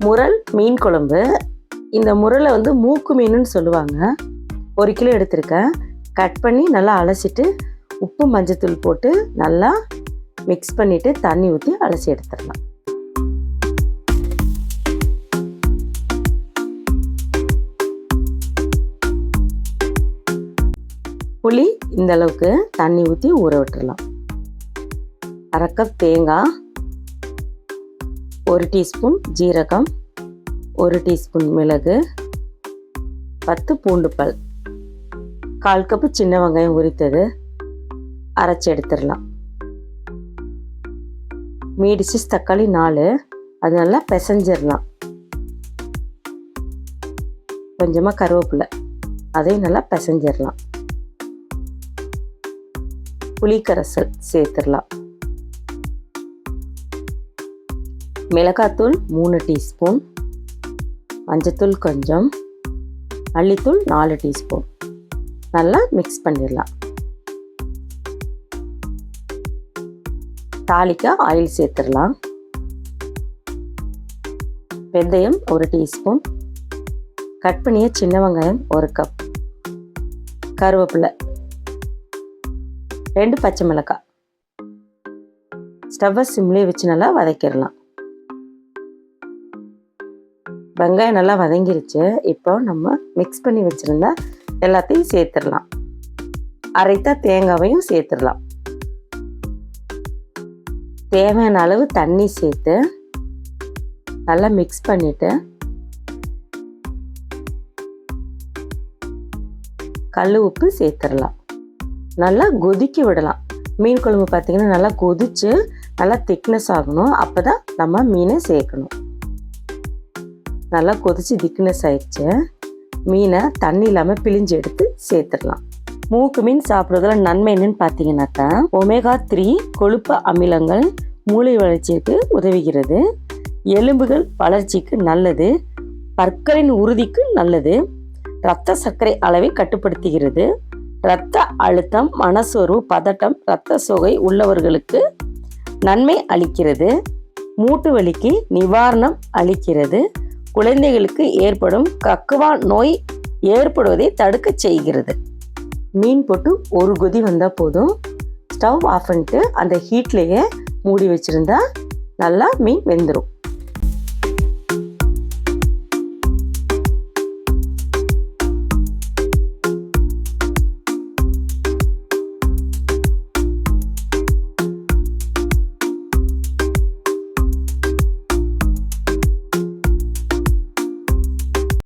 முரல் மீன் குழம்பு. இந்த முரலை வந்து மூக்கு மீனுன்னு சொல்லுவாங்க. 1 கிலோ எடுத்திருக்கேன். கட் பண்ணி நல்லா அலசிட்டு உப்பு மஞ்சத்தூள் போட்டு நல்லா மிக்ஸ் பண்ணிவிட்டு தண்ணி ஊற்றி அலசி எடுத்துடலாம். புளி இந்த அளவுக்கு தண்ணி ஊற்றி ஊற விட்டுடலாம். 1/2 கப் தேங்காய், 1 டீஸ்பூன் ஜீரகம், 1 டீஸ்பூன் மிளகு, 10 பூண்டு பல், 1/4 கப்பு சின்ன வெங்காயம் உரித்தது அரைச்சி எடுத்துடலாம். மீடியம் சைஸ் தக்காளி 4, அது நல்லா பிசைஞ்சிடலாம். கொஞ்சமாக கருவேப்பிலை, அதையும் நல்லா பிசைஞ்சிடலாம். புளிக்கரைசல் சேர்த்துடலாம். மிளகாத்தூள் 3 டீஸ்பூன், மஞ்சத்தூள் கொஞ்சம், மல்லித்தூள் 4 டீஸ்பூன். நல்லா மிக்ஸ் பண்ணிடலாம். தாளிக்க ஆயில் சேர்த்துடலாம். வெந்தயம் 1 டீஸ்பூன், கட் பண்ணிய சின்ன வெங்காயம் 1 கப், கருவேப்பிலை, 2 பச்சை மிளகாய். ஸ்டவ்வை சிம்லேயே வச்சு நல்லா வதக்கிடலாம். வெங்காயம் நல்லா வதங்கிருச்சு. இப்போ நம்ம மிக்ஸ் பண்ணி வச்சுருந்தா எல்லாத்தையும் சேர்த்துடலாம். அரைத்த தேங்காவையும் சேர்த்துடலாம். தேவையான அளவு தண்ணி சேர்த்து நல்லா மிக்ஸ் பண்ணிவிட்டு கல் உப்பு சேர்த்துடலாம். நல்லா கொதிக்க விடலாம். மீன் குழம்பு பார்த்திங்கன்னா நல்லா கொதித்து நல்லா திக்னஸ் ஆகணும். அப்போ தான் நம்ம மீனை சேர்க்கணும். நல்லா கொதித்து திக்னஸ் ஆயிடுச்சு. மீனை தண்ணி இல்லாமல் பிழிஞ்சு எடுத்து சேர்த்துடலாம். மூக்கு மீன் சாப்பிட்றதுல நன்மை என்னன்னு பார்த்தீங்கன்னாக்கா, ஒமேகா 3 கொழுப்பு அமிலங்கள் மூளை வளர்ச்சிக்கு உதவுகிறது. எலும்புகள் வளர்ச்சிக்கு நல்லது. பற்களின் உறுதிக்கு நல்லது. இரத்த சர்க்கரை அளவை கட்டுப்படுத்துகிறது. இரத்த அழுத்தம், மனசோர்வு, பதட்டம், இரத்த சோகை உள்ளவர்களுக்கு நன்மை அளிக்கிறது. மூட்டு வலிக்கு நிவாரணம் அளிக்கிறது. குழந்தைகளுக்கு ஏற்படும் கக்குவா நோய் ஏற்படுவதை தடுக்க செய்கிறது. மீன் போட்டு ஒரு கொதி வந்தால் போதும். ஸ்டவ் ஆஃப் பண்ணிட்டு அந்த ஹீட்லேயே மூடி வச்சுருந்தா நல்லா மீன் வெந்துடும்.